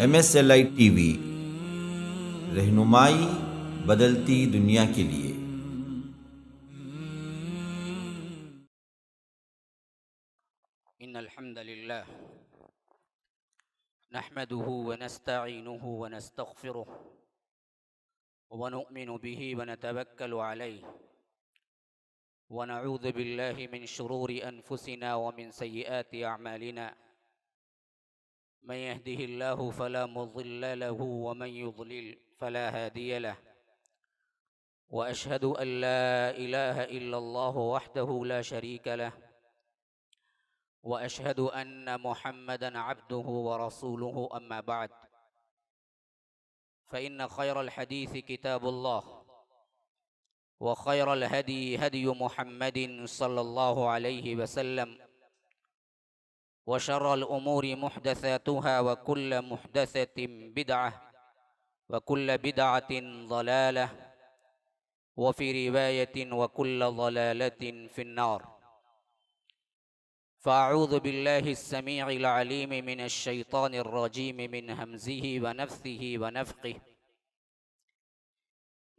MSLI T V, رہنمائی بدلتی دنیا کے لیے۔ إن الحمد لله نحمده ونستعينه ونستغفره ونؤمن به ونتوكل عليه ونعوذ بالله من شرور أنفسنا ومن سيئات أعمالنا من يهده الله فلا مضل له ومن يضلل فلا هادي له وأشهد أن لا إله إلا الله وحده لا شريك له وأشهد أن محمدًا عبده ورسوله أما بعد فإن خير الحديث كتاب الله وخير الهدي هدي محمد صلى الله عليه وسلم وشر الأمور محدثاتها وكل محدثة بدعة وكل بدعة ضلالة وفي رواية وكل ضلالة في النار فأعوذ بالله السميع العليم من الشيطان الرجيم من همزه ونفثه ونفخه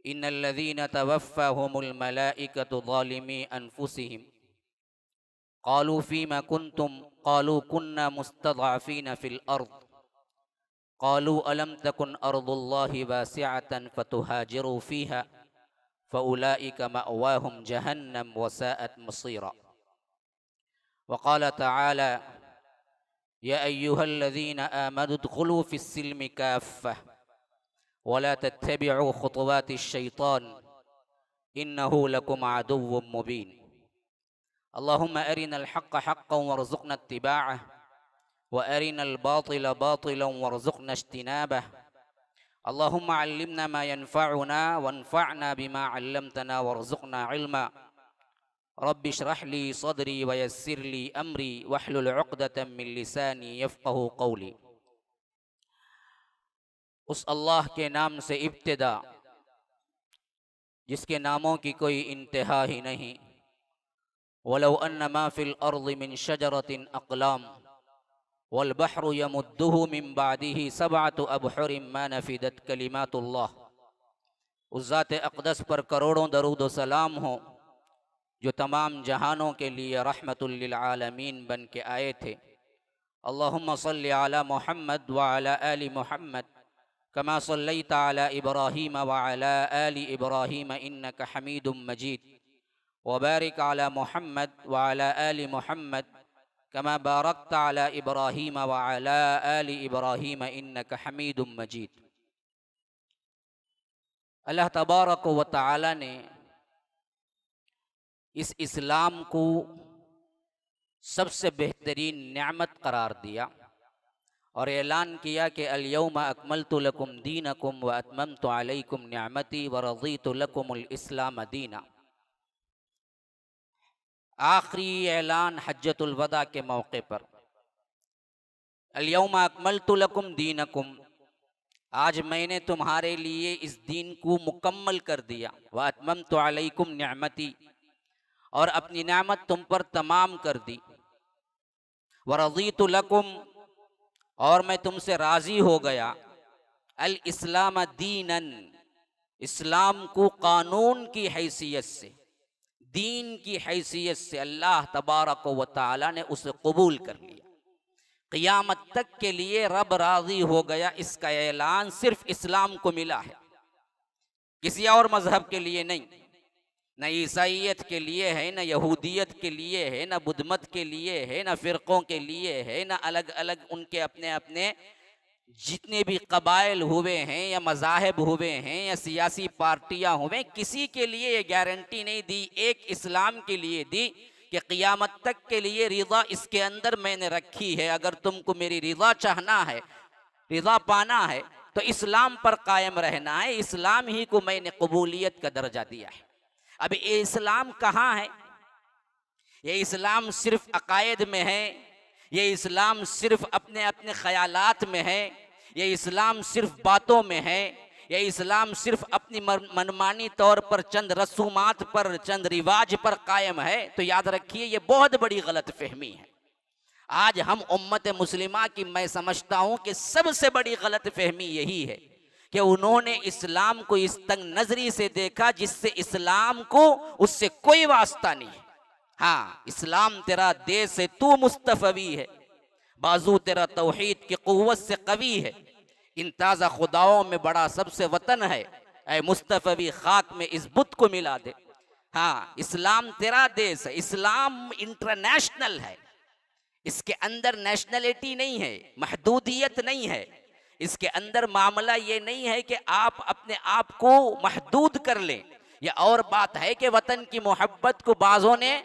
إن الذين توفاهم الملائكة ظالمي أنفسهم قالوا فيما كنتم قالوا كنا مستضعفين في الأرض قالوا ألم تكن أرض الله واسعة فتهاجروا فيها فأولئك مأواهم جهنم وساءت مصيرا وقال تعالى يا أيها الذين آمنوا ادخلوا في السلم كافة ولا تتبعوا خطوات الشيطان إنه لكم عدو مبين اللهم أرنا الحق حقا وارزقنا اتباعه وأرنا الباطل باطلا وارزقنا اجتنابه اللهم علمنا ما ينفعنا وانفعنا بما علمتنا وارزقنا علما رب اشرح لي صدري ويسر لي أمري واحلل عقدة من لساني يفقه قولي۔ اس اللہ کے نام سے ابتدا جس کے ناموں کی کوئی انتہا ہی نہیں۔ وَلَوْ أَنَّ مَا فِي الْأَرْضِ مِنْ شَجَرَةٍ أَقْلَامٌ وَالْبَحْرُ يَمُدُّهُ مِنْ بَعْدِهِ سَبْعَةُ أَبْحُرٍ مَا نَفِدَتْ كَلِمَاتُ اللَّهِ۔ اس ذات اقدس پر کروڑوں درود و سلام ہو جو تمام جہانوں کے لیے رحمت للعالمین بن کے آئے تھے۔ اللہم صلی علی محمد وعلی آل محمد کما صلیت علی ابراہیم وعلی آل ابراہیم انک حمید مجید وبارک علی محمد وعلی آل محمد کما بارکت علی ابراہیم وعلی آل ابراہیم انک حمید مجید۔ اللہ تبارک و تعالی نے اس اسلام کو سب سے بہترین نعمت قرار دیا اور اعلان کیا کہ الیوم اکملت لکم دینکم واتممت علیکم نعمتی ورضیت لکم الاسلام دینا۔ آخری اعلان حجۃ الوداع کے موقع پر، الیوم اکملت لکم دینکم، آج میں نے تمہارے لیے اس دین کو مکمل کر دیا، واتممت علیکم نعمتی، اور اپنی نعمت تم پر تمام کر دی، ورضیت لکم، اور میں تم سے راضی ہو گیا، الاسلام دینا، اسلام کو قانون کی حیثیت سے، دین کی حیثیت سے اللہ تبارک و تعالی نے اسے قبول کر لیا۔ قیامت تک کے لیے رب راضی ہو گیا، اس کا اعلان صرف اسلام کو ملا ہے، کسی اور مذہب کے لیے نہیں، نہ عیسائیت کے لیے ہے، نہ یہودیت کے لیے ہے، نہ بدھ مت کے لیے ہے، نہ فرقوں کے لیے ہے، نہ الگ الگ ان کے اپنے اپنے جتنے بھی قبائل ہوئے ہیں یا مذاہب ہوئے ہیں یا سیاسی پارٹیاں ہوئے، کسی کے لیے یہ گارنٹی نہیں دی، ایک اسلام کے لیے دی کہ قیامت تک کے لیے رضا اس کے اندر میں نے رکھی ہے، اگر تم کو میری رضا چاہنا ہے، رضا پانا ہے تو اسلام پر قائم رہنا ہے، اسلام ہی کو میں نے قبولیت کا درجہ دیا ہے۔ اب یہ اسلام کہاں ہے؟ یہ اسلام صرف عقائد میں ہے، یہ اسلام صرف اپنے اپنے خیالات میں ہے، یہ اسلام صرف باتوں میں ہے، یہ اسلام صرف اپنی منمانی طور پر چند رسومات پر، چند رواج پر قائم ہے، تو یاد رکھیے یہ بہت بڑی غلط فہمی ہے۔ آج ہم امت مسلمہ کی میں سمجھتا ہوں کہ سب سے بڑی غلط فہمی یہی ہے کہ انہوں نے اسلام کو اس تنگ نظری سے دیکھا جس سے اسلام کو اس سے کوئی واسطہ نہیں ہے۔ ہاں، اسلام تیرا دیس ہے، تو مصطفی ہے، بازو تیرا توحید کی قوت سے قوی ہے، ان تازہ خداؤں میں بڑا سب سے وطن ہے، اے مصطفی خاک میں اس بت کو ملا دے۔ ہاں، اسلام تیرا دیس ہے، اسلام انٹرنیشنل ہے، اس کے اندر نیشنلٹی نہیں ہے، محدودیت نہیں ہے، اس کے اندر معاملہ یہ نہیں ہے کہ آپ اپنے آپ کو محدود کر لیں۔ یہ اور بات ہے کہ وطن کی محبت کو بعضوں نے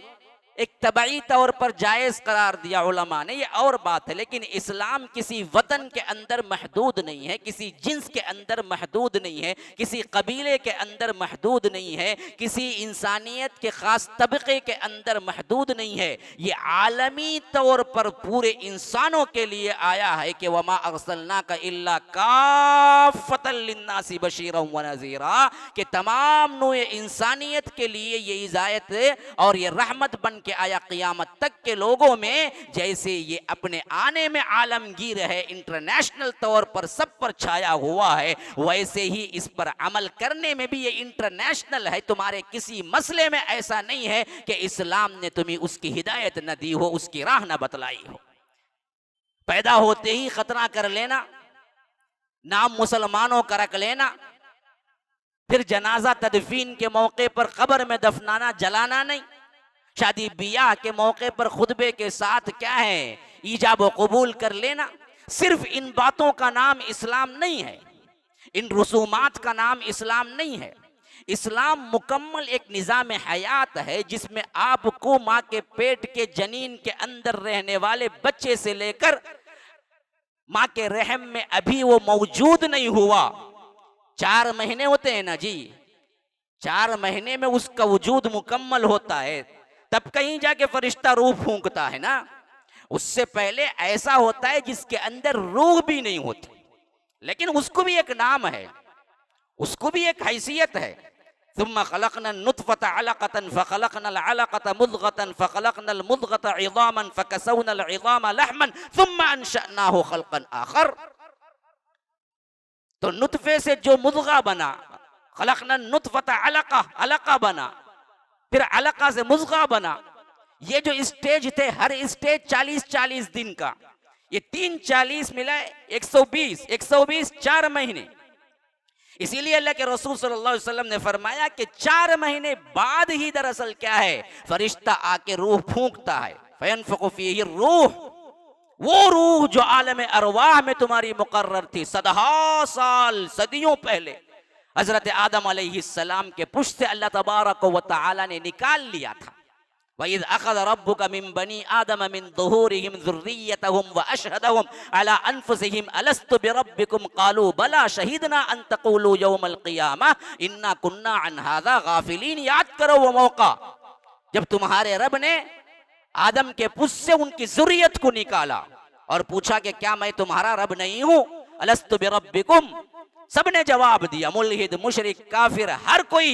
ایک طبعی طور پر جائز قرار دیا علماء نے، یہ اور بات ہے، لیکن اسلام کسی وطن کے اندر محدود نہیں ہے، کسی جنس کے اندر محدود نہیں ہے، کسی قبیلے کے اندر محدود نہیں ہے، کسی انسانیت کے خاص طبقے کے اندر محدود نہیں ہے، یہ عالمی طور پر پورے انسانوں کے لیے آیا ہے کہ وَمَا أَرْسَلْنَاكَ إِلَّا كَافَّةً لِلنَّاسِ بَشِيرًا وَنَذِيرًا، کہ تمام نوع انسانیت کے لیے یہ ہدایت اور یہ رحمت بن کے آیا قیامت تک کے لوگوں میں۔ جیسے یہ اپنے آنے میں عالمگیر ہے، انٹرنیشنل طور پر سب پر چھایا ہوا ہے، ویسے ہی اس پر عمل کرنے میں بھی یہ انٹرنیشنل ہے۔ تمہارے کسی مسئلے میں ایسا نہیں ہے کہ اسلام نے تمہیں اس کی ہدایت نہ دی ہو، اس کی راہ نہ بتلائی ہو۔ پیدا ہوتے ہی خطرہ کر لینا، نام مسلمانوں کا رکھ لینا، پھر جنازہ تدفین کے موقع پر قبر میں دفنانا، جلانا نہیں، شادی بیاہ کے موقع پر خطبے کے ساتھ کیا ہے ایجاب و قبول کر لینا، صرف ان باتوں کا نام اسلام نہیں ہے، ان رسومات کا نام اسلام نہیں ہے۔ اسلام مکمل ایک نظام حیات ہے جس میں آپ کو ماں کے پیٹ کے جنین کے اندر رہنے والے بچے سے لے کر ماں کے رحم میں ابھی وہ موجود نہیں ہوا، 4 مہینے ہوتے ہیں نا جی، 4 مہینے میں اس کا وجود مکمل ہوتا ہے، تب کہیں جا کے فرشتہ روح پھونکتا ہے نا۔ اس سے پہلے ایسا ہوتا ہے جس کے اندر روح بھی نہیں ہوتی، لیکن اس کو بھی ایک نام ہے، اس کو بھی ایک حیثیت ہے۔ ثم خلقنا النطفة علقة فخلقنا العلقة مضغة فخلقنا المضغة عظاما فكسونا العظام لحما ثم انشأناه خلقا آخر۔ تو نطفے سے جو مضغہ بنا، خلقنا النطفة علقہ بنا، پھر علقہ سے مضغہ بنا، یہ جو اسٹیج تھے، ہر اسٹیج 40 دن کا، یہ 3 40 ملائے 120 4 مہینے۔ اسی لیے اللہ کے رسول صلی اللہ علیہ وسلم نے فرمایا کہ 4 مہینے بعد ہی دراصل کیا ہے، فرشتہ آ کے روح پھونکتا ہے، فَيَنْفُخُ فِيهِ الروح، وہ روح جو عالم ارواح میں تمہاری مقرر تھی صدیوں پہلے حضرت آدم علیہ السلام کے پشت سے اللہ تبارک و تعالی نے نکال لیا تھا۔ وَإِذْ أَخَذَ رَبُّكَ مِن بَنِي آدَمَ مِن ظُهُورِهِمْ ذُرِّيَّتَهُمْ وَأَشْهَدَهُمْ عَلَىٰ أَنفُسِهِمْ أَلَسْتُ بِرَبِّكُمْ قَالُوا بَلَىٰ شَهِدْنَا أَن تَقُولُوا يَوْمَ الْقِيَامَةِ إِنَّا كُنَّا عَنْ هَٰذَا غَافِلِينَ۔ یاد کرو وہ موقع جب تمہارے رب نے آدم کے پشت سے ان کی ذریت کو نکالا اور پوچھا کہ کیا میں تمہارا رب نہیں ہوں؟ أَلَسْتُ بِرَبِّكُمْ، سب نے جواب دیا، ملحد، مشرک، کافر، ہر کوئی،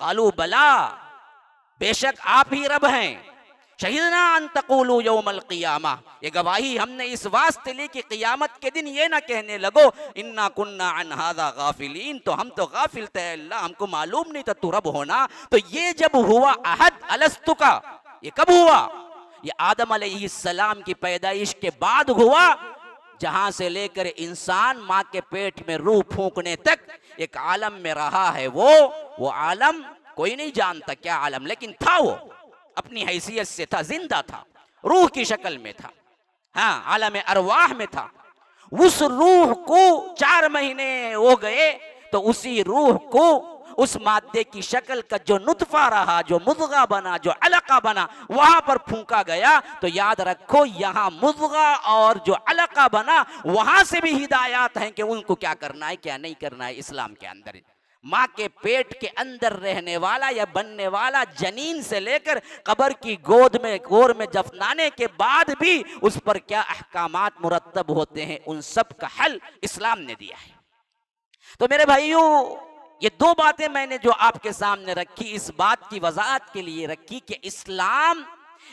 قالوا بلا، بے شک آپ ہی رب ہیں، شہدنا ان تقولوا یوم القیامہ، یہ گواہی ہم نے اس واسطے لی کہ قیامت کے دن یہ نہ کہنے لگو انا کننا عن ھذا غافلین، تو ہم تو غافل تھے اللہ، ہم کو معلوم نہیں تھا تو رب ہونا۔ تو یہ جب ہوا عہد الستو کا، یہ کب ہوا؟ یہ آدم علیہ السلام کی پیدائش کے بعد ہوا، جہاں سے لے کر انسان ماں کے پیٹ میں روح پھونکنے تک ایک عالم میں رہا ہے۔ وہ عالم کوئی نہیں جانتا کیا عالم، لیکن تھا، وہ اپنی حیثیت سے تھا، زندہ تھا، روح کی شکل میں تھا، ہاں عالم ارواح میں تھا۔ اس روح کو 4 مہینے ہو گئے تو اسی روح کو اس مادے کی شکل کا جو نطفہ رہا، جو مضغہ بنا، جو علقہ بنا، وہاں پر پھونکا گیا۔ تو یاد رکھو یہاں مضغہ اور جو علقہ بنا وہاں سے بھی ہدایات ہیں کہ ان کو کیا کرنا ہے کیا نہیں کرنا ہے۔ اسلام کے اندر ماں کے پیٹ کے اندر رہنے والا یا بننے والا جنین سے لے کر قبر کی گود میں گور میں دفنانے کے بعد بھی اس پر کیا احکامات مرتب ہوتے ہیں، ان سب کا حل اسلام نے دیا ہے۔ تو میرے بھائیوں، یہ 2 باتیں میں نے جو آپ کے سامنے رکھی، اس بات کی وضاحت کے لیے رکھی کہ اسلام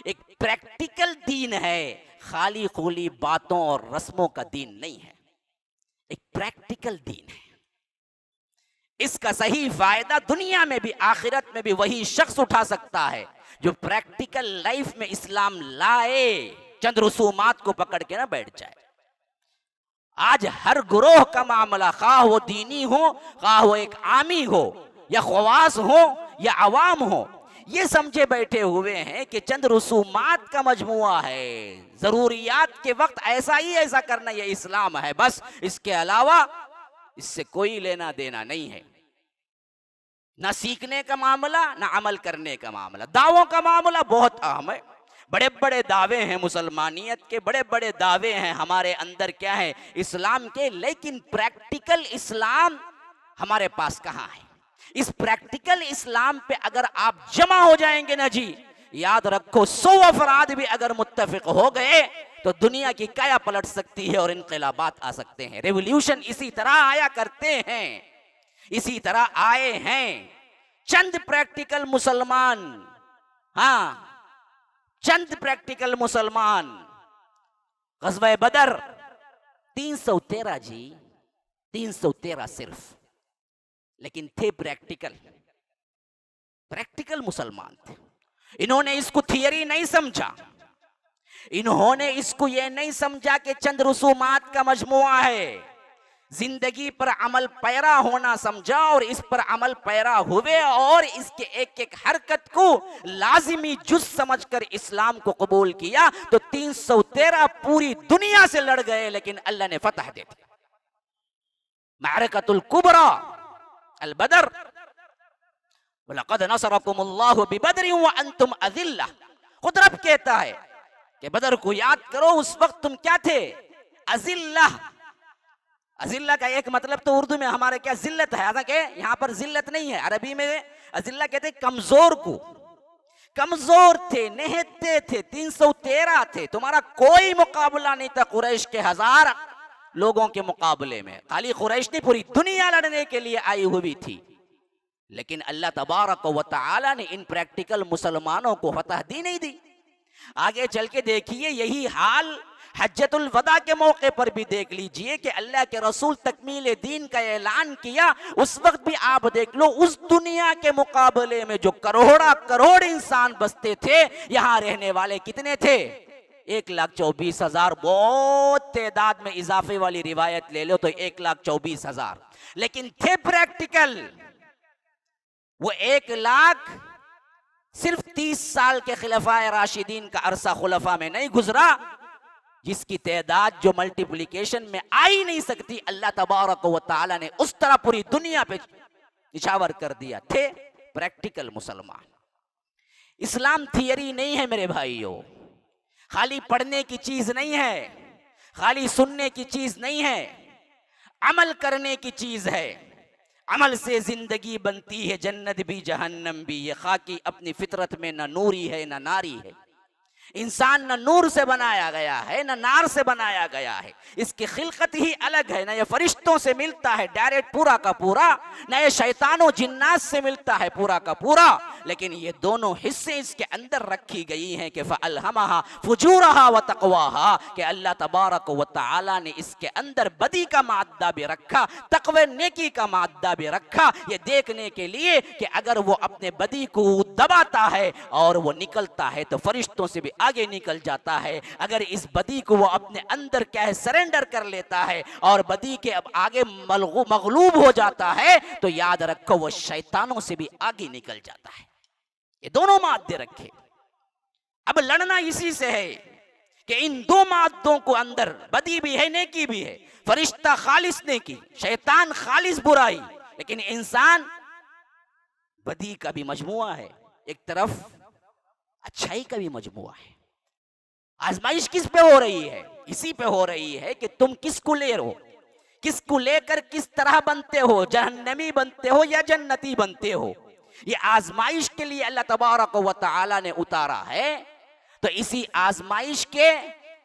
ایک پریکٹیکل دین ہے، خالی خولی باتوں اور رسموں کا دین نہیں ہے، ایک پریکٹیکل دین ہے۔ اس کا صحیح فائدہ دنیا میں بھی آخرت میں بھی وہی شخص اٹھا سکتا ہے جو پریکٹیکل لائف میں اسلام لائے، چند رسومات کو پکڑ کے نہ بیٹھ جائے۔ آج ہر گروہ کا معاملہ، خواہ وہ دینی ہو، خواہ وہ ایک عامی ہو، یا خواص ہو یا عوام ہو، یہ سمجھے بیٹھے ہوئے ہیں کہ چند رسومات کا مجموعہ ہے، ضروریات کے وقت ایسا ہی ایسا کرنا یہ اسلام ہے، بس اس کے علاوہ اس سے کوئی لینا دینا نہیں ہے۔ نہ سیکھنے کا معاملہ، نہ عمل کرنے کا معاملہ۔ دعووں کا معاملہ بہت اہم ہے، بڑے بڑے دعوے ہیں مسلمانیت کے، بڑے بڑے دعوے ہیں ہمارے اندر کیا ہے اسلام کے، لیکن پریکٹیکل اسلام ہمارے پاس کہاں ہے؟ اس پریکٹیکل اسلام پہ اگر آپ جمع ہو جائیں گے نا جی، یاد رکھو 100 افراد بھی اگر متفق ہو گئے تو دنیا کی کایا پلٹ سکتی ہے اور انقلابات آ سکتے ہیں۔ ریولیوشن اسی طرح آیا کرتے ہیں، اسی طرح آئے ہیں۔ چند پریکٹیکل مسلمان، ہاں چند پریکٹیکل مسلمان، غزوہ بدر 313 جی، 313 صرف، لیکن تھے پریکٹیکل مسلمان تھے۔ انہوں نے اس کو تھیوری نہیں سمجھا، انہوں نے اس کو یہ نہیں سمجھا کہ چند رسومات کا مجموعہ ہے، زندگی پر عمل پیرا ہونا سمجھا اور اس پر عمل پیرا ہوئے اور اس کے ایک ایک حرکت کو لازمی جز سمجھ کر اسلام کو قبول کیا تو 313 پوری دنیا سے لڑ گئے، لیکن اللہ نے فتح دے دی۔ معرکۃ الکبریٰ البدر، وَلَقَدْ نَصَرَكُمُ اللَّهُ بِبَدْرٍ وَأَنْتُمْ أَذِلَّةٌ۔ خود رب کہتا ہے کہ بدر کو یاد کرو، اس وقت تم کیا تھے؟ اذلہ۔ اذلہ کا ایک مطلب تو اردو میں ہمارے کیا ذلت ہے، حالانکہ یہاں پر ذلت نہیں ہے، عربی میں اذلہ کہتے ہیں کمزور کو۔ کمزور تھے، نہتے تھے، 313 تھے، تمہارا کوئی مقابلہ نہیں تھا قریش کے 1000 لوگوں کے مقابلے میں۔ خالی قریش نہیں، پوری دنیا لڑنے کے لیے آئی ہوئی تھی، لیکن اللہ تبارک و تعالی نے ان پریکٹیکل مسلمانوں کو فتح دی نہیں دی۔ آگے چل کے دیکھیے یہی حال حجۃ الوداع کے موقع پر بھی دیکھ لیجئے کہ اللہ کے رسول تکمیل دین کا اعلان کیا، اس وقت بھی آپ دیکھ لو اس دنیا کے مقابلے میں جو کروڑ انسان بستے تھے، یہاں رہنے والے کتنے تھے؟ 1,24,000۔ بہت تعداد میں اضافے والی روایت لے لو تو 1,24,000، لیکن تھے پریکٹیکل۔ وہ 1,00,000 صرف 30 سال کے خلفائے راشدین کا عرصہ خلفاء میں نہیں گزرا، جس کی تعداد جو ملٹیپلیکیشن میں آئی نہیں سکتی، اللہ تبارک و تعالی نے اس طرح پوری دنیا پہ نشاور کر دیا۔ تھے پریکٹیکل مسلمان۔ اسلام تھیوری نہیں ہے میرے بھائیوں، خالی پڑھنے کی چیز نہیں ہے، خالی سننے کی چیز نہیں ہے، عمل کرنے کی چیز ہے۔ عمل سے زندگی بنتی ہے، جنت بھی جہنم بھی۔ یہ خاکی اپنی فطرت میں نہ نوری ہے نہ ناری ہے۔ انسان نہ نور سے بنایا گیا ہے نہ نار سے بنایا گیا ہے، اس کی خلقت ہی الگ ہے۔ نہ یہ فرشتوں سے ملتا ہے ڈائریکٹ پورا کا پورا، نہ یہ شیطان و جنات سے ملتا ہے پورا کا پورا، لیکن یہ دونوں حصے اس کے اندر رکھی گئی ہیں کہ فَأَلْهَمَهَا فُجُورَهَا وَتَقْوَاهَا، کہ اللہ تبارک و تعالی نے اس کے اندر بدی کا مادہ بھی رکھا، تقوی نیکی کا مادہ بھی رکھا، یہ دیکھنے کے لیے کہ اگر وہ اپنے بدی کو دباتا ہے اور وہ نکلتا ہے تو فرشتوں سے بھی آگے نکل جاتا ہے، اگر اس بدی کو وہ اپنے اندر کیا ہے سرنڈر کر لیتا ہے اور بدی کے اب آگے مغلوب ہو جاتا ہے تو یاد رکھو وہ شیطانوں سے بھی آگے نکل جاتا ہے۔ یہ دونوں مادے رکھے۔ اب لڑنا اسی سے ہے کہ ان دو مادوں کو اندر بدی بھی ہے نیکی بھی ہے، فرشتہ خالص نیکی، شیطان خالص برائی، لیکن انسان بدی کا بھی مجموعہ ہے، ایک طرف اچھائی کا بھی مجموعہ ہے۔ آزمائش کس پہ ہو رہی ہے؟ اسی پہ ہو رہی ہے کہ تم کس کو لے رہو، کس کو لے کر کس طرح بنتے ہو، جہنمی بنتے ہو یا جنتی بنتے ہو۔ یہ آزمائش کے لیے اللہ تبارک و تعالی نے اتارا ہے، تو اسی آزمائش کے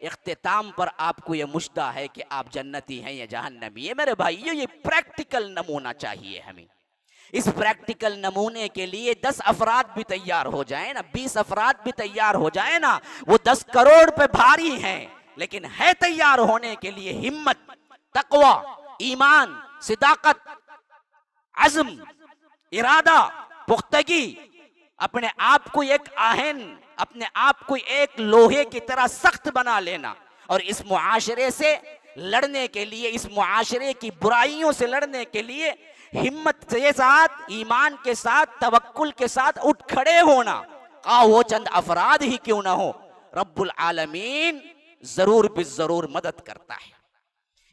اختتام پر آپ کو یہ مشدہ ہے کہ آپ جنتی ہیں یا جہنمی ہیں۔ میرے بھائیو یہ پریکٹیکل نمونہ چاہیے ہمیں، اس پریکٹیکل نمونے کے لیے 10 افراد بھی تیار ہو جائیں نا، 20 افراد بھی تیار ہو جائیں نا، وہ 10 کروڑ پہ بھاری ہیں، لیکن ہے تیار ہونے کے لیے ہمت، تقوی، ایمان، صداقت، عزم، ارادہ، پختگی، اپنے آپ کو ایک آہن، اپنے آپ کو ایک لوہے کی طرح سخت بنا لینا، اور اس معاشرے سے لڑنے کے لیے، اس معاشرے کی برائیوں سے لڑنے کے لیے ہمت کے ساتھ، ایمان کے ساتھ، توکل کے ساتھ اٹھ کھڑے ہونا، خواہ وہ چند افراد ہی کیوں نہ ہو، رب العالمین ضرور بالضرور مدد کرتا ہے۔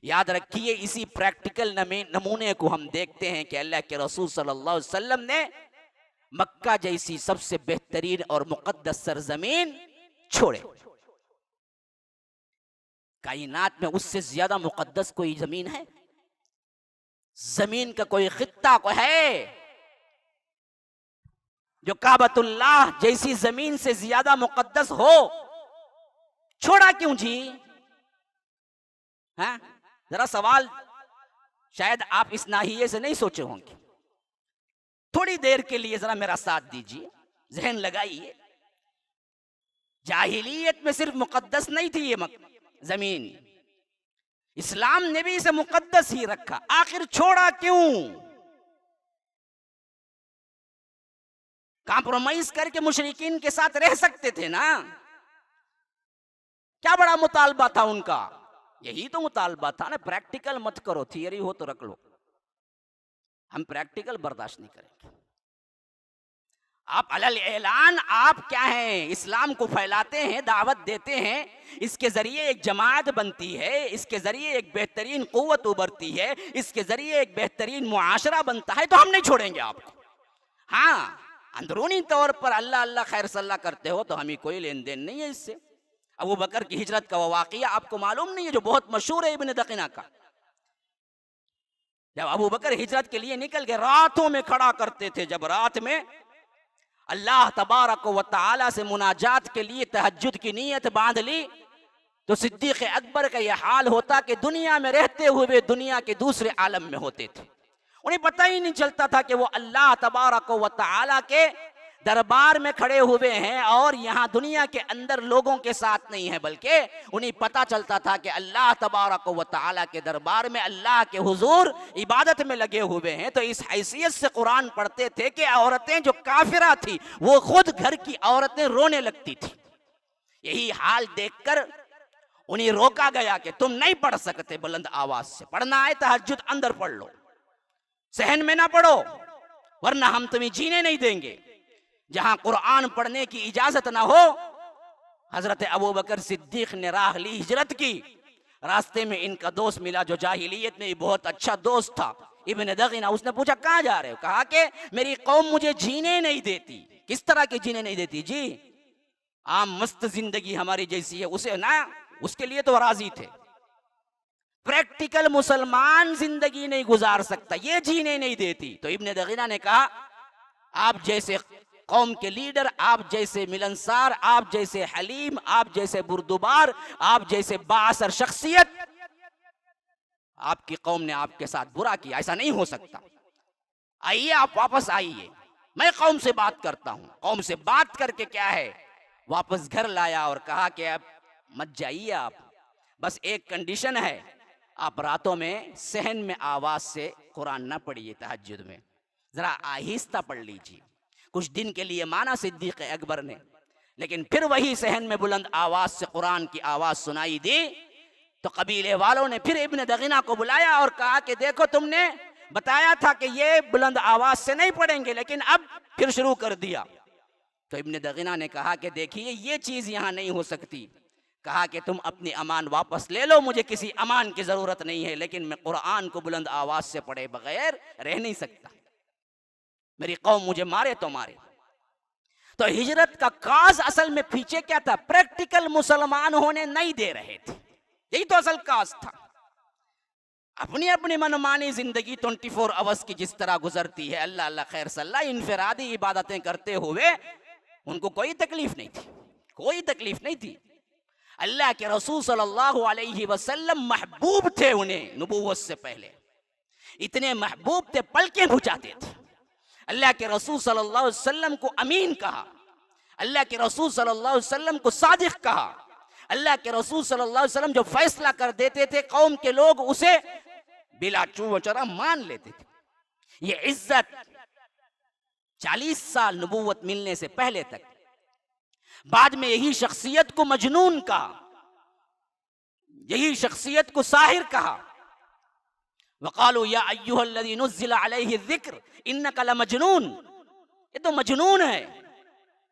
یاد رکھیے، اسی پریکٹیکل نمونے کو ہم دیکھتے ہیں کہ اللہ کے رسول صلی اللہ علیہ وسلم نے مکہ جیسی سب سے بہترین اور مقدس سرزمین چھوڑے۔ کائنات میں اس سے زیادہ مقدس کوئی زمین ہے؟ زمین کا کوئی خطہ کو ہے جو کعبۃ اللہ جیسی زمین سے زیادہ مقدس ہو؟ چھوڑا کیوں جی؟ ہاں ذرا سوال شاید آپ اس ناحیے سے نہیں سوچے ہوں گے، تھوڑی دیر کے لیے ذرا میرا ساتھ دیجیے، ذہن لگائیے۔ جاہلیت میں صرف مقدس نہیں تھی یہ زمین، اسلام نے بھی اسے مقدس ہی رکھا، آخر چھوڑا کیوں؟ کمپرومائز کر کے مشرکین کے ساتھ رہ سکتے تھے نا، کیا بڑا مطالبہ تھا ان کا؟ یہی تو مطالبہ تھا نا، پریکٹیکل مت کرو، تھیوری ہو تو رکھ لو، ہم پریکٹیکل برداشت نہیں کریں گے۔ آپ علل اعلان آپ کیا ہیں؟ اسلام کو پھیلاتے ہیں، دعوت دیتے ہیں، اس کے ذریعے ایک جماعت بنتی ہے، اس کے ذریعے ایک بہترین قوت ابھرتی ہے، اس کے ذریعے ایک بہترین معاشرہ بنتا ہے، تو ہم نہیں چھوڑیں گے آپ کو۔ ہاں اندرونی طور پر اللہ اللہ خیر صلی اللہ کرتے ہو تو ہمیں کوئی لین دین نہیں ہے اس سے۔ ابو بکر کی ہجرت کا وہ واقعہ آپ کو معلوم نہیں ہے جو بہت مشہور ہے ابن دقینہ کا؟ جب ابو بکر ہجرت کے لیے نکل گئے، راتوں میں کھڑا کرتے تھے، جب رات میں اللہ تبارک و تعالی سے مناجات کے لیے تہجد کی نیت باندھ لی تو صدیق اکبر کا یہ حال ہوتا کہ دنیا میں رہتے ہوئے دنیا کے دوسرے عالم میں ہوتے تھے، انہیں پتہ ہی نہیں چلتا تھا کہ وہ اللہ تبارک و تعالی کے دربار میں کھڑے ہوئے ہیں اور یہاں دنیا کے اندر لوگوں کے ساتھ نہیں ہے، بلکہ انہیں پتہ چلتا تھا کہ اللہ تبارک و تعالی کے دربار میں، اللہ کے حضور عبادت میں لگے ہوئے ہیں۔ تو اس حیثیت سے قرآن پڑھتے تھے کہ عورتیں جو کافرہ تھی وہ خود گھر کی عورتیں رونے لگتی تھی۔ یہی حال دیکھ کر انہیں روکا گیا کہ تم نہیں پڑھ سکتے بلند آواز سے، پڑھنا ہے تہجد اندر پڑھ لو، صحن میں نہ پڑھو ورنہ ہم تمہیں جینے نہیں دیں گے۔ جہاں قرآن پڑھنے کی اجازت نہ ہو، حضرت ابو بکر صدیق نے راہ لی، ہجرت کی۔ راستے میں ان کا دوست ملا جو جاہلیت میں بہت اچھا دوست تھا، ابن دقینہ۔ اس نے پوچھا کہاں جا رہے ہو؟ کہا کہ میری قوم مجھے جینے نہیں دیتی۔ کس طرح کی جینے نہیں دیتی جی؟ عام مست زندگی ہماری جیسی ہے، اسے نہ، اس کے لیے تو راضی تھے۔ پریکٹیکل مسلمان زندگی نہیں گزار سکتا، یہ جینے نہیں دیتی۔ تو ابن دقینہ نے کہا آپ جیسے قوم کے لیڈر، آپ جیسے ملنسار، آپ جیسے حلیم، آپ جیسے بردبار، آپ جیسے بااثر شخصیت، آپ کی قوم نے آپ کے ساتھ برا کیا، ایسا نہیں ہو سکتا، آئیے آپ واپس آئیے، میں قوم سے بات کرتا ہوں۔ قوم سے بات کر کے کیا ہے واپس گھر لایا اور کہا کہ اب مت جائیے آپ، بس ایک کنڈیشن ہے، آپ راتوں میں صحن میں آواز سے قرآن نہ پڑھیے، تہجد میں ذرا آہستہ پڑھ لیجیے۔ کچھ دن کے لیے مانا صدیق اکبر نے، لیکن پھر وہی صحن میں بلند آواز سے قرآن کی آواز سنائی دی تو قبیلے والوں نے پھر ابن دقینہ کو بلایا اور کہا کہ دیکھو تم نے بتایا تھا کہ یہ بلند آواز سے نہیں پڑھیں گے، لیکن اب پھر شروع کر دیا۔ تو ابن دقینہ نے کہا کہ دیکھیے یہ چیز یہاں نہیں ہو سکتی، کہا کہ تم اپنی امان واپس لے لو، مجھے کسی امان کی ضرورت نہیں ہے، لیکن میں قرآن کو بلند آواز سے پڑھے بغیر رہ نہیں سکتا، میری قوم مجھے مارے تو مارے۔ تو ہجرت کا کاز اصل میں پیچھے کیا تھا؟ پریکٹیکل مسلمان ہونے نہیں دے رہے تھے، یہی تو اصل کاز تھا۔ اپنی اپنی منمانی زندگی 24 آورس کی جس طرح گزرتی ہے، اللہ اللہ خیر صلی اللہ، انفرادی عبادتیں کرتے ہوئے ان کو کوئی تکلیف نہیں تھی، کوئی تکلیف نہیں تھی۔ اللہ کے رسول صلی اللہ علیہ وسلم محبوب تھے انہیں نبوت سے پہلے، اتنے محبوب تھے پلکیں بجھاتے تھے، اللہ کے رسول صلی اللہ علیہ وسلم کو امین کہا، اللہ کے رسول صلی اللہ علیہ وسلم کو صادق کہا، اللہ کے رسول صلی اللہ علیہ وسلم جو فیصلہ کر دیتے تھے قوم کے لوگ اسے بلا چوں چرا مان لیتے تھے۔ یہ عزت 40 سال نبوت ملنے سے پہلے تک۔ بعد میں یہی شخصیت کو مجنون کہا، یہی شخصیت کو ساحر کہا۔ وقالوا یا ایھا الذی نزل علیہ الذکر انک لمجنون، یہ تو مجنون ہے،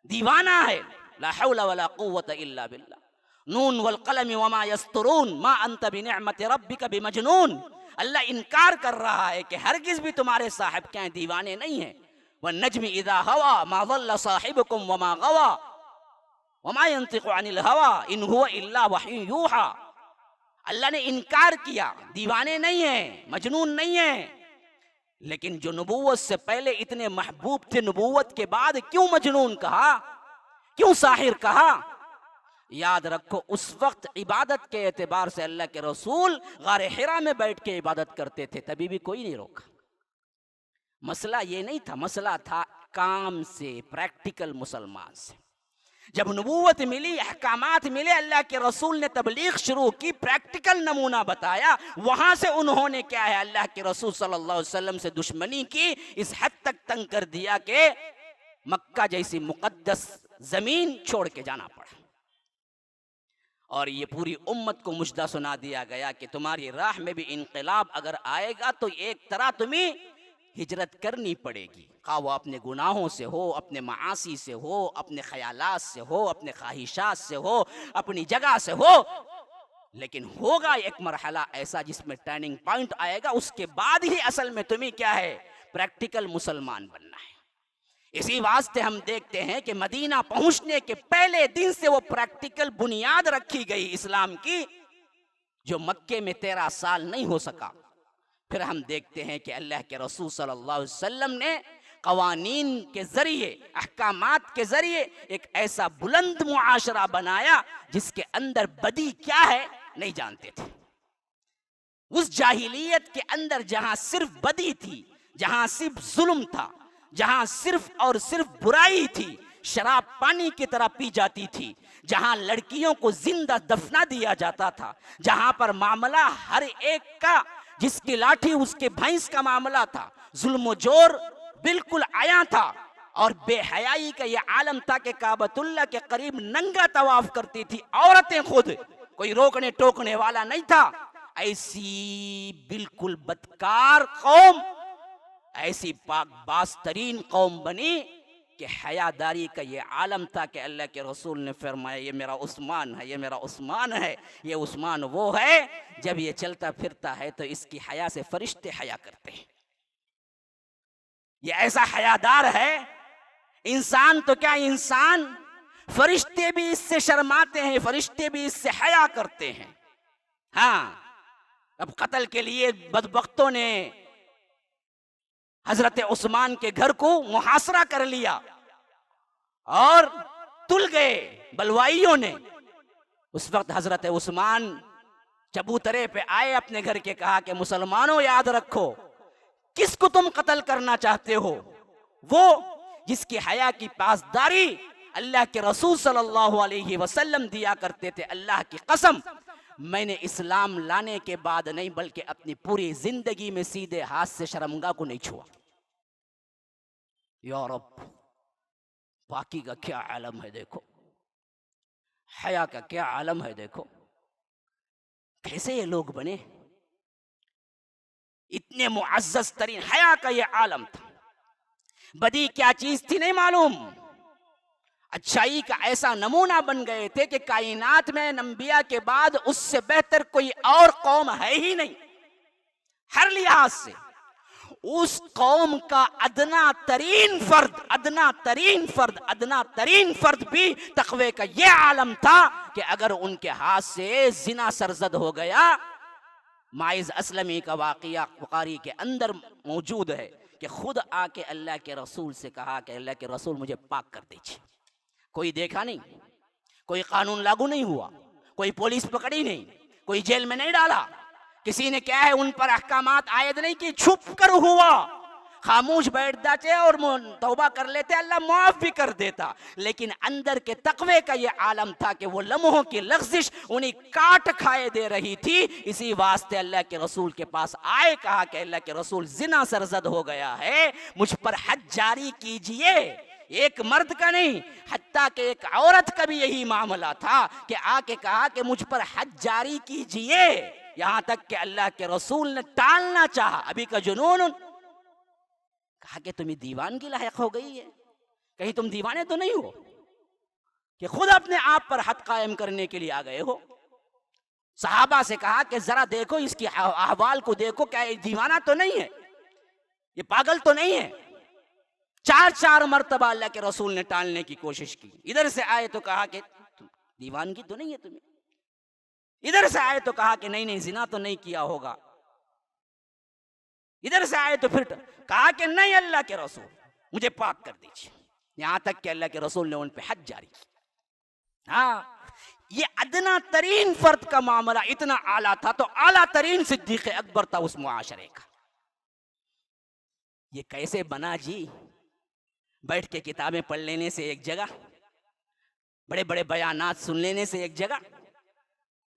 دیوانہ ہے۔ لا حول ولا قوة الا باللہ۔ نون والقلم وما یسطرون ما انت بنعمت ربک بمجنون۔ اللہ انکار کر رہا ہے کہ ہرگز بھی تمہارے صاحب کیا دیوانے نہیں ہیں۔ والنجم اذا ہوا ما ضل صاحبکم وما غوا وما ينطق عن الهوى ان هو الا وحی یوحی۔ اللہ نے انکار کیا، دیوانے نہیں ہیں، مجنون نہیں ہیں، لیکن جو نبوت سے پہلے اتنے محبوب تھے نبوت کے بعد کیوں مجنون کہا، کیوں ساحر کہا؟ یاد رکھو اس وقت عبادت کے اعتبار سے اللہ کے رسول غار حرا میں بیٹھ کے عبادت کرتے تھے، تبھی بھی کوئی نہیں روکا۔ مسئلہ یہ نہیں تھا، مسئلہ تھا کام سے، پریکٹیکل مسلمان سے۔ جب نبوت ملی، احکامات ملے، اللہ کے رسول نے تبلیغ شروع کی، پریکٹیکل نمونہ بتایا، وہاں سے انہوں نے کیا ہے اللہ کے رسول صلی اللہ علیہ وسلم سے دشمنی کی، اس حد تک تنگ کر دیا کہ مکہ جیسی مقدس زمین چھوڑ کے جانا پڑا۔ اور یہ پوری امت کو مژدہ سنا دیا گیا کہ تمہاری راہ میں بھی انقلاب اگر آئے گا تو ایک طرح تمہیں ہجرت کرنی پڑے گی، خواہ وہ اپنے گناہوں سے ہو، اپنے معاصی سے ہو، اپنے خیالات سے ہو، اپنے خواہشات سے ہو، اپنی جگہ سے ہو، لیکن ہوگا ایک مرحلہ ایسا جس میں ٹرننگ پوائنٹ آئے گا، اس کے بعد ہی اصل میں تمہیں کیا ہے، پریکٹیکل مسلمان بننا ہے۔ اسی واسطے ہم دیکھتے ہیں کہ مدینہ پہنچنے کے پہلے دن سے وہ پریکٹیکل بنیاد رکھی گئی اسلام کی، جو مکے میں 13 سال نہیں ہو سکا۔ پھر ہم دیکھتے ہیں کہ اللہ کے رسول صلی اللہ علیہ وسلم نے قوانین کے ذریعے، احکامات کے ذریعے ایک ایسا بلند معاشرہ بنایا جس کے اندر بدی کیا ہے نہیں جانتے تھے۔ اس جاہلیت کے اندر جہاں صرف بدی تھی، جہاں صرف ظلم تھا، جہاں صرف اور صرف برائی تھی، شراب پانی کی طرح پی جاتی تھی، جہاں لڑکیوں کو زندہ دفنا دیا جاتا تھا، جہاں پر معاملہ ہر ایک کا جس کی لاٹھی اس کے بھینس کا معاملہ تھا، ظلم و جور بالکل عیاں تھا، اور بے حیائی کا یہ عالم تھا کہ کعبۃ اللہ کے قریب ننگا طواف کرتی تھی عورتیں خود، کوئی روکنے ٹوکنے والا نہیں تھا۔ ایسی بالکل بدکار قوم، ایسی پاک باز ترین قوم بنی کہ حیاداری کا یہ عالم تھا کہ اللہ کے رسول نے فرمایا یہ میرا عثمان ہے، یہ میرا عثمان ہے، یہ عثمان وہ ہے جب یہ چلتا پھرتا ہے تو اس کی حیا سے فرشتے حیا کرتے ہیں۔ یہ ایسا حیادار ہے، انسان تو کیا انسان، فرشتے بھی اس سے شرماتے ہیں، فرشتے بھی اس سے حیا کرتے ہیں۔ ہاں، اب قتل کے لیے بدبختوں نے حضرت عثمان کے گھر کو محاصرہ کر لیا اور تل گئے بلوائیوں نے۔ اس وقت حضرت عثمان چبوترے پہ آئے اپنے گھر کے، کہا کہ مسلمانوں یاد رکھو کس کو تم قتل کرنا چاہتے ہو، وہ جس کی حیا کی پاسداری اللہ کے رسول صلی اللہ علیہ وسلم دیا کرتے تھے۔ اللہ کی قسم میں نے اسلام لانے کے بعد نہیں بلکہ اپنی پوری زندگی میں سیدھے ہاتھ سے شرمگاہ کو نہیں چھوا۔ یا رب، پاکی کا کیا عالم ہے دیکھو، حیا کا کیا عالم ہے دیکھو، کیسے یہ لوگ بنے، اتنے معزز ترین حیا کا یہ عالم تھا۔ بدی کیا چیز تھی نہیں معلوم، اچھائی کا ایسا نمونہ بن گئے تھے کہ کائنات میں انبیاء کے بعد اس سے بہتر کوئی اور قوم ہے ہی نہیں، ہر لحاظ سے۔ اس قوم کا ادنا ترین فرد بھی تقوی کا یہ عالم تھا کہ اگر ان کے ہاتھ سے زنا سرزد ہو گیا، ماعز اسلمی کا واقعہ بخاری کے اندر موجود ہے کہ خود آ کے اللہ کے رسول سے کہا کہ اللہ کے رسول مجھے پاک کر دیجیے۔ کوئی دیکھا نہیں، کوئی قانون لاگو نہیں ہوا، کوئی پولیس پکڑی نہیں، کوئی جیل میں نہیں ڈالا، کسی نے کیا ہے ان پر احکامات عائد نہیں کی، چھپ کر ہوا، خاموش بیٹھ جاتے اور توبہ کر لیتے، اللہ معاف بھی کر دیتا، لیکن اندر کے تقوی کا یہ عالم تھا کہ وہ لمحوں کی لغزش انہیں کاٹ کھائے دے رہی تھی۔ اسی واسطے اللہ کے رسول کے پاس آئے، کہا کہ اللہ کے رسول زنا سرزد ہو گیا ہے، مجھ پر حد جاری کیجئے۔ ایک مرد کا نہیں، حتیٰ کہ ایک عورت کا بھی یہی معاملہ تھا کہ آ کے کہا کہ مجھ پر حد جاری کیجئے، یہاں تک کہ اللہ کے رسول نے ٹالنا چاہا، ابھی کا جنون، کہا کہ تمہیں دیوانگی لاحق ہو گئی ہے، کہیں تم دیوانے تو نہیں ہو کہ خود اپنے آپ پر حد قائم کرنے کے لیے آ گئے ہو؟ صحابہ سے کہا کہ ذرا دیکھو اس کی احوال کو دیکھو، کیا یہ دیوانہ تو نہیں ہے، یہ پاگل تو نہیں ہے؟ چار مرتبہ اللہ کے رسول نے ٹالنے کی کوشش کی، ادھر سے آئے تو کہا کہ دیوانگی تو نہیں ہے تمہیں، ادھر سے آئے تو کہا کہ نہیں زنا تو نہیں کیا ہوگا، ادھر سے آئے تو پھر کہا کہ نہیں اللہ کے رسول مجھے پاک کر دیجیے، یہاں تک کہ اللہ کے رسول نے ان پہ حد جاری کی۔ ہاں، یہ ادنا ترین فرد کا معاملہ اتنا اعلیٰ تھا تو اعلیٰ ترین صدیق اکبر تھا اس معاشرے کا۔ یہ کیسے بنا جی؟ بیٹھ کے کتابیں پڑھ لینے سے ایک جگہ، بڑے بڑے بیانات سن لینے سے ایک جگہ،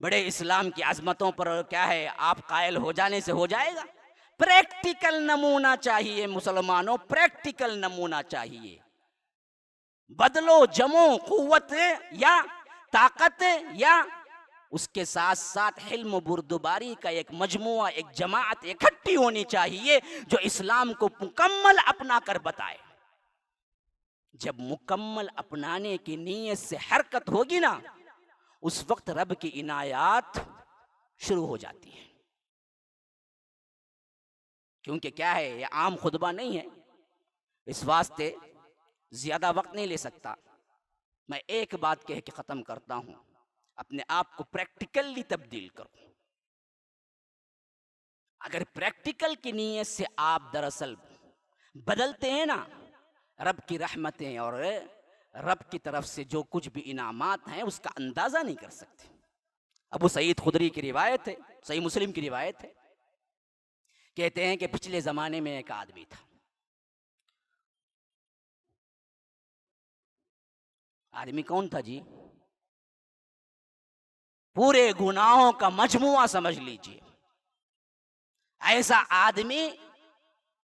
بڑے اسلام کی عظمتوں پر کیا ہے آپ قائل ہو جانے سے ہو جائے گا؟ پریکٹیکل نمونہ چاہیے مسلمانوں، پریکٹیکل نمونہ چاہیے۔ بدلو جمو قوت یا طاقت یا اس کے ساتھ ساتھ حلم و بردباری کا ایک مجموعہ، ایک جماعت اکٹھی ہونی چاہیے جو اسلام کو مکمل اپنا کر بتائے۔ جب مکمل اپنانے کی نیت سے حرکت ہوگی نا، اس وقت رب کی عنایات شروع ہو جاتی ہیں۔ کیونکہ کیا ہے، یہ عام خطبہ نہیں ہے، اس واسطے زیادہ وقت نہیں لے سکتا۔ میں ایک بات کہہ کے ختم کرتا ہوں، اپنے آپ کو پریکٹیکلی تبدیل کرو۔ اگر پریکٹیکل کی نیت سے آپ دراصل بدلتے ہیں نا، رب کی رحمتیں اور رب کی طرف سے جو کچھ بھی انعامات ہیں اس کا اندازہ نہیں کر سکتے۔ ابو سعید خدری کی روایت ہے، صحیح مسلم کی روایت ہے، کہتے ہیں کہ پچھلے زمانے میں ایک آدمی تھا، آدمی کون تھا جی؟ پورے گناہوں کا مجموعہ سمجھ لیجئے، ایسا آدمی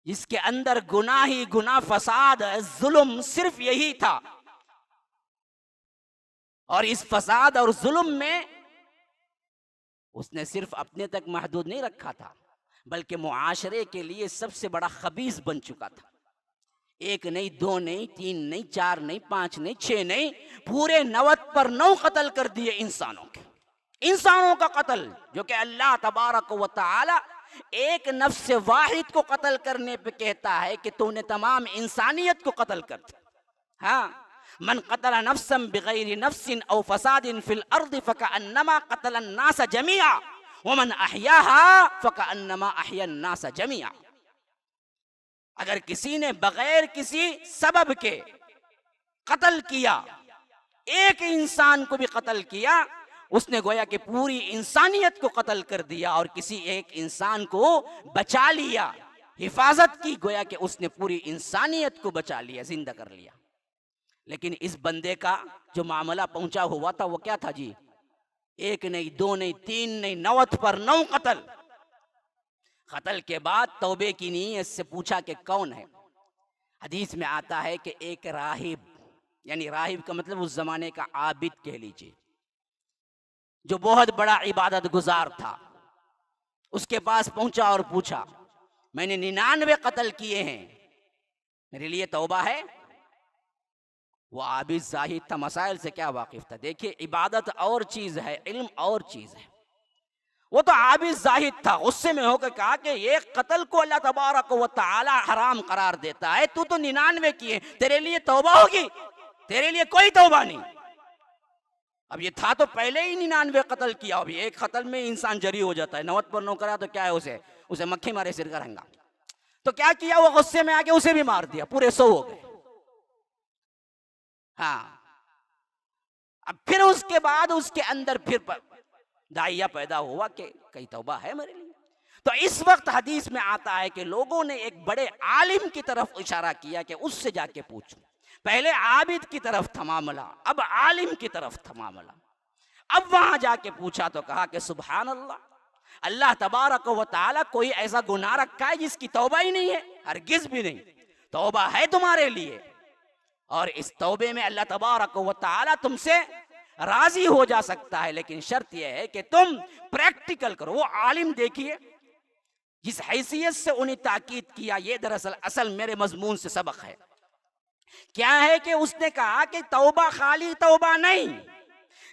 جس کے اندر گناہ ہی گناہ، فساد، ظلم صرف یہی تھا، اور اس فساد اور ظلم میں اس نے صرف اپنے تک محدود نہیں رکھا تھا، بلکہ معاشرے کے لیے سب سے بڑا خبیث بن چکا تھا۔ ایک نہیں، دو نہیں، تین نہیں، چار نہیں، پانچ نہیں، 6 نہیں، پورے 90 قتل کر دیے انسانوں کا قتل، جو کہ اللہ تبارک و تعالی ایک نفس واحد کو قتل کرنے پہ کہتا ہے کہ تو نے تمام انسانیت کو قتل کر دیا۔ ہاں، من قتل نفسا بغیر نفس او فساد فی الارض فکأنما قتل الناس جميعا ومن احیاها فکأنما احیا الناس جميعا۔ اگر کسی نے بغیر کسی سبب کے قتل کیا، ایک انسان کو بھی قتل کیا، اس نے گویا کہ پوری انسانیت کو قتل کر دیا، اور کسی ایک انسان کو بچا لیا، حفاظت کی، گویا کہ اس نے پوری انسانیت کو بچا لیا، زندہ کر لیا۔ لیکن اس بندے کا جو معاملہ پہنچا ہوا تھا وہ کیا تھا جی؟ ایک نہیں، دو نہیں، تین نہیں، 90 قتل۔ قتل کے بعد توبے کی نیت سے پوچھا کہ کون ہے؟ حدیث میں آتا ہے کہ ایک راہب، یعنی راہب کا مطلب اس زمانے کا عابد کہہ لیجئے، جو بہت بڑا عبادت گزار تھا، اس کے پاس پہنچا اور پوچھا، میں نے 99 قتل کیے ہیں، میرے لیے توبہ ہے؟ وہ عابد زاہد تھا، مسائل سے کیا واقف تھا؟ دیکھیے، عبادت اور چیز ہے، علم اور چیز ہے۔ وہ تو عابد زاہد تھا، غصے میں ہو کر کہا کہ ایک قتل کو اللہ تبارک و تعالی حرام قرار دیتا ہے، تو 99 کیے، تیرے لیے توبہ ہوگی؟ تیرے لیے کوئی توبہ نہیں۔ اب یہ تھا تو پہلے ہی 99 قتل کیا، ابھی ایک قتل میں انسان جری ہو جاتا ہے، 90 کرا تو کیا ہے، اسے مکھی مارے سر کا رنگا۔ تو کیا کیا، وہ غصے میں آ کے اسے بھی مار دیا، پورے 100 ہو گئے۔ ہاں، اب پھر اس کے بعد اس کے اندر پھر داعیہ پیدا ہوا کہ کئی توبہ ہے میرے لیے۔ تو اس وقت حدیث میں آتا ہے کہ لوگوں نے ایک بڑے عالم کی طرف اشارہ کیا کہ اس سے جا کے پوچھو. پہلے عابد کی طرف تھا معاملہ، اب عالم کی طرف تھا معاملہ. اب وہاں جا کے پوچھا تو کہا کہ سبحان اللہ، اللہ تبارک و تعالیٰ کوئی ایسا گناہ رکھا ہے جس کی توبہ ہی نہیں ہے؟ ہرگز بھی نہیں. توبہ ہے تمہارے لیے، اور اس توبے میں اللہ تبارک و تعالیٰ تم سے راضی ہو جا سکتا ہے، لیکن شرط یہ ہے کہ تم پریکٹیکل کرو. وہ عالم دیکھیے جس حیثیت سے انہیں تاکید کیا، یہ دراصل اصل میرے مضمون سے سبق ہے. کیا ہے کہ اس نے کہا کہ توبہ خالی توبہ نہیں،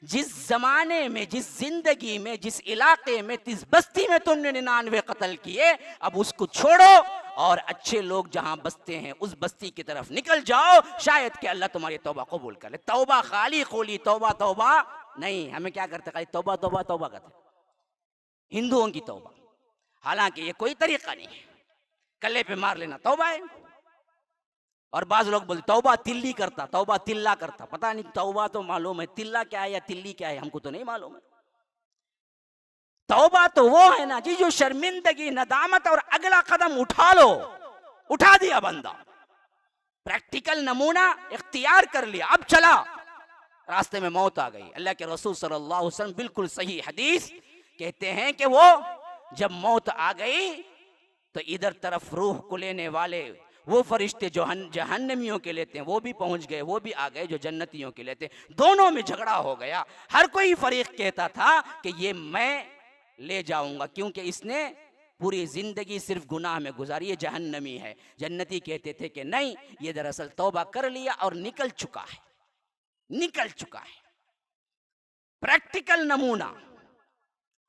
جس زمانے میں، جس زندگی میں، جس علاقے میں، جس بستی میں تم نے 99 قتل کیے، اب اس کو چھوڑو اور اچھے لوگ جہاں بستے ہیں اس بستی کی طرف نکل جاؤ، شاید کہ اللہ تمہاری توبہ قبول کر لے. توبہ خالی خولی توبہ توبہ نہیں. ہمیں کیا کرتے؟ خالی توبہ توبہ توبہ کرتے، ہندوؤں کی توبہ. حالانکہ یہ کوئی طریقہ نہیں ہے. کلے پہ مار لینا توبہ ہے. اور بعض لوگ بولتے توبہ تلی کرتا، توبہ تلا کرتا. پتہ نہیں، توبہ تو معلوم ہے، تلا کیا ہے یا تلی کیا ہے ہم کو تو نہیں معلوم ہے. توبہ تو وہ ہے نا جی جو شرمندگی، ندامت اور اگلا قدم اٹھا لو. اٹھا دیا بندہ، پریکٹیکل نمونہ اختیار کر لیا، اب چلا. راستے میں موت آ گئی. اللہ کے رسول صلی اللہ علیہ وسلم بالکل صحیح حدیث کہتے ہیں کہ وہ جب موت آ گئی تو ادھر طرف روح کو لینے والے وہ فرشتے جو جہنمیوں کے لیتے ہیں وہ بھی پہنچ گئے، وہ بھی آ گئے جو جنتیوں کے لیتے ہیں. دونوں میں جھگڑا ہو گیا. ہر کوئی فریق کہتا تھا کہ یہ میں لے جاؤں گا کیونکہ اس نے پوری زندگی صرف گناہ میں گزاری، یہ جہنمی ہے. جنتی کہتے تھے کہ نہیں، یہ دراصل توبہ کر لیا اور نکل چکا ہے، نکل چکا ہے. پریکٹیکل نمونہ،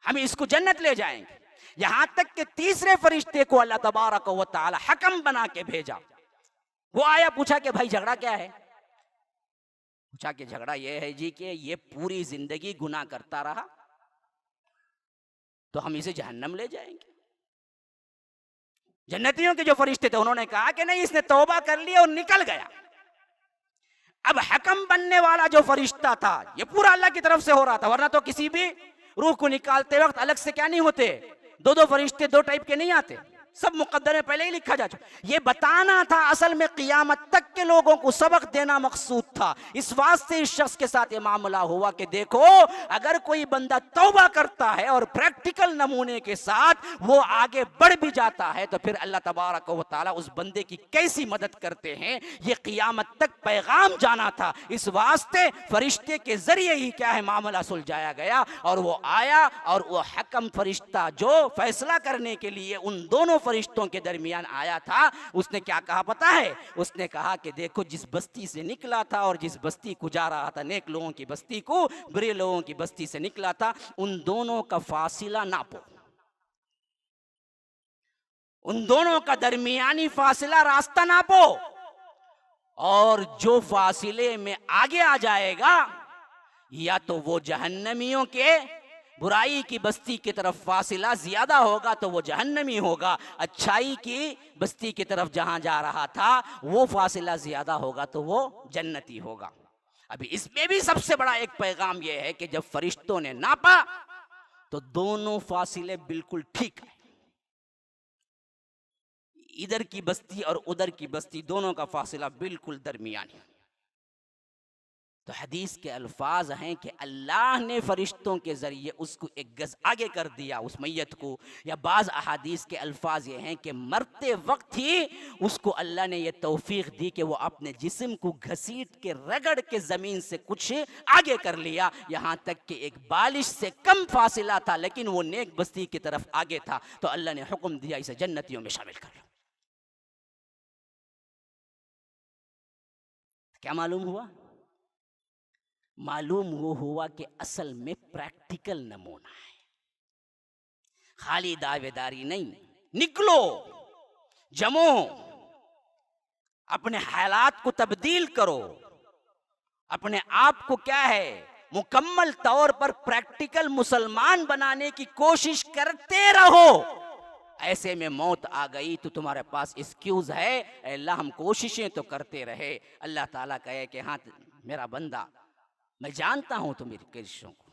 ہم اس کو جنت لے جائیں گے. یہاں تک کہ تیسرے فرشتے کو اللہ تبارک و تعالی حکم بنا کے بھیجا. وہ آیا، پوچھا کہ بھائی جھگڑا کیا ہے؟ پوچھا کہ جھگڑا یہ ہے جی کہ یہ پوری زندگی گناہ کرتا رہا تو ہم اسے جہنم لے جائیں گے. جنتیوں کے جو فرشتے تھے انہوں نے کہا کہ نہیں، اس نے توبہ کر لی اور نکل گیا. اب حکم بننے والا جو فرشتہ تھا یہ پورا اللہ کی طرف سے ہو رہا تھا، ورنہ تو کسی بھی روح کو نکالتے وقت الگ سے کیا نہیں ہوتے، دو فرشتے دو ٹائپ کے نہیں آتے، سب مقدر میں پہلے ہی لکھا جا چکا. یہ بتانا تھا اصل میں قیامت تک کے لوگوں کو سبق دینا مقصود تھا. اس واسطے اس شخص کے ساتھ یہ معاملہ ہوا کہ دیکھو اگر کوئی بندہ توبہ کرتا ہے اور پریکٹیکل نمونے کے ساتھ وہ آگے بڑھ بھی جاتا ہے تو پھر اللہ تبارک و تعالیٰ اس بندے کی کیسی مدد کرتے ہیں. یہ قیامت تک پیغام جانا تھا. اس واسطے فرشتے کے ذریعے ہی کیا ہے معاملہ سلجھایا گیا اور وہ آیا اور وہ حکم فرشتہ جو فیصلہ کرنے کے لیے ان دونوں فرشتوں کے درمیان آیا تھا، اس نے کیا کہا پتا ہے؟ اس نے کہا کہ دیکھو جس بستی سے نکلا تھا اور جس بستی کو جا رہا تھا، نیک لوگوں کی بستی کو برے لوگوں کی بستی سے نکلا تھا، ان دونوں کا فاصلہ ناپو، ان دونوں کا درمیانی فاصلہ راستہ ناپو، اور جو فاصلے میں آگے آ جائے گا یا تو وہ جہنمیوں کے برائی کی بستی کی طرف فاصلہ زیادہ ہوگا تو وہ جہنمی ہوگا، اچھائی کی بستی کی طرف جہاں جا رہا تھا وہ فاصلہ زیادہ ہوگا تو وہ جنتی ہوگا. ابھی اس میں بھی سب سے بڑا ایک پیغام یہ ہے کہ جب فرشتوں نے ناپا تو دونوں فاصلے بالکل ٹھیک ہیں. ادھر کی بستی اور ادھر کی بستی دونوں کا فاصلہ بالکل درمیانی. تو حدیث کے الفاظ ہیں کہ اللہ نے فرشتوں کے ذریعے اس کو ایک گز آگے کر دیا اس میت کو، یا بعض احادیث کے الفاظ یہ ہیں کہ مرتے وقت ہی اس کو اللہ نے یہ توفیق دی کہ وہ اپنے جسم کو گھسیٹ کے رگڑ کے زمین سے کچھ آگے کر لیا، یہاں تک کہ ایک بالش سے کم فاصلہ تھا لیکن وہ نیک بستی کی طرف آگے تھا تو اللہ نے حکم دیا اسے جنتیوں میں شامل کر لو. کیا معلوم ہوا؟ معلوم وہ ہوا کہ اصل میں پریکٹیکل نمونہ ہے، خالی دعوے داری نہیں. نکلو، جمو، اپنے حالات کو تبدیل کرو، اپنے آپ کو کیا ہے مکمل طور پر پریکٹیکل مسلمان بنانے کی کوشش کرتے رہو. ایسے میں موت آ گئی تو تمہارے پاس ایکسکیوز ہے، اے اللہ ہم کوششیں تو کرتے رہے. اللہ تعالیٰ کہے کہ ہاں میرا بندہ میں جانتا ہوں تو میری کوششوں کو،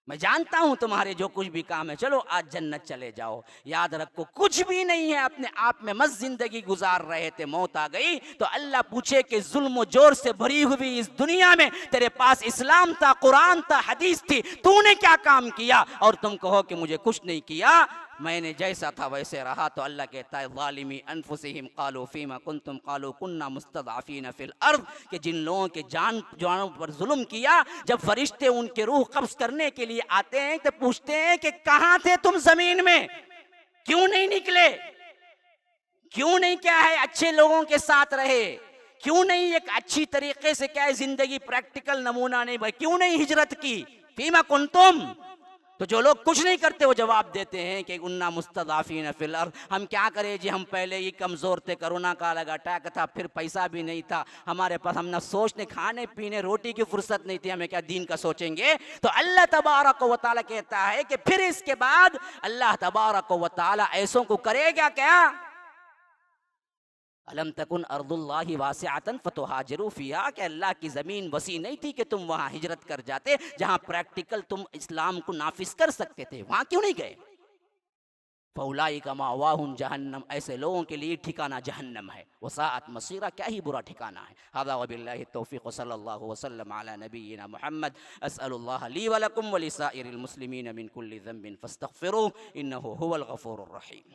میں جانتا ہوں تمہارے جو کچھ بھی کام ہے، چلو آج جنت چلے جاؤ، یاد رکھو کچھ بھی نہیں ہے، اپنے آپ میں مست زندگی گزار رہے تھے، موت آ گئی تو اللہ پوچھے کہ ظلم و جور سے بھری ہوئی اس دنیا میں تیرے پاس اسلام تھا، قرآن تھا، حدیث تھی، تو نے کیا کام کیا؟ اور تم کہو کہ مجھے کچھ نہیں کیا، میں نے جیسا تھا ویسے رہا، تو اللہ کہتا ہے ظالمی انفسہم قالوا فیما کنتم قالوا کننا مستضعفین فی الارض، کہ جن لوگوں کے جانوں پر ظلم کیا، جب فرشتے ان کے روح قبض کرنے کے لیے آتے ہیں تو پوچھتے ہیں کہ کہاں تھے تم زمین میں، کیوں نہیں نکلے، کیوں نہیں کیا ہے اچھے لوگوں کے ساتھ رہے، کیوں نہیں ایک اچھی طریقے سے کیا ہے زندگی پریکٹیکل نمونہ نہیں بھائی، کیوں نہیں ہجرت کی، فیما کنتم؟ تو جو لوگ کچھ نہیں کرتے وہ جواب دیتے ہیں کہ اننا مستضعفین فی الارض، ہم کیا کریں جی، ہم پہلے ہی کمزور تھے، کرونا کا الگ اٹیک تھا، پھر پیسہ بھی نہیں تھا ہمارے پاس، ہم نہ سوچنے کھانے پینے روٹی کی فرصت نہیں تھی، ہمیں کیا دین کا سوچیں گے؟ تو اللہ تبارک و تعالیٰ کہتا ہے کہ پھر اس کے بعد اللہ تبارک و تعالیٰ ایسوں کو کرے گا کیا؟ الم تکن ارض اللہ واسعۃ فتہاجروا فیہا، کہ اللہ کی زمین وسیع نہیں تھی کہ تم وہاں ہجرت کر جاتے، جہاں پریکٹیکل تم اسلام کو نافذ کر سکتے تھے، وہاں کیوں نہیں گئے؟ فاولئک مأواہم جہنم، ایسے لوگوں کے لیے ٹھکانہ جہنم ہے، وساءت مصیرا، کیا ہی برا ٹھکانہ ہے۔ ھذا وباللہ التوفیق، صلی اللہ وسلم علی نبینا محمد۔ اسأل اللہ لی ولکم ولسائر المسلمین من کل ذنب فاستغفروہ انہ هو الغفور الرحیم۔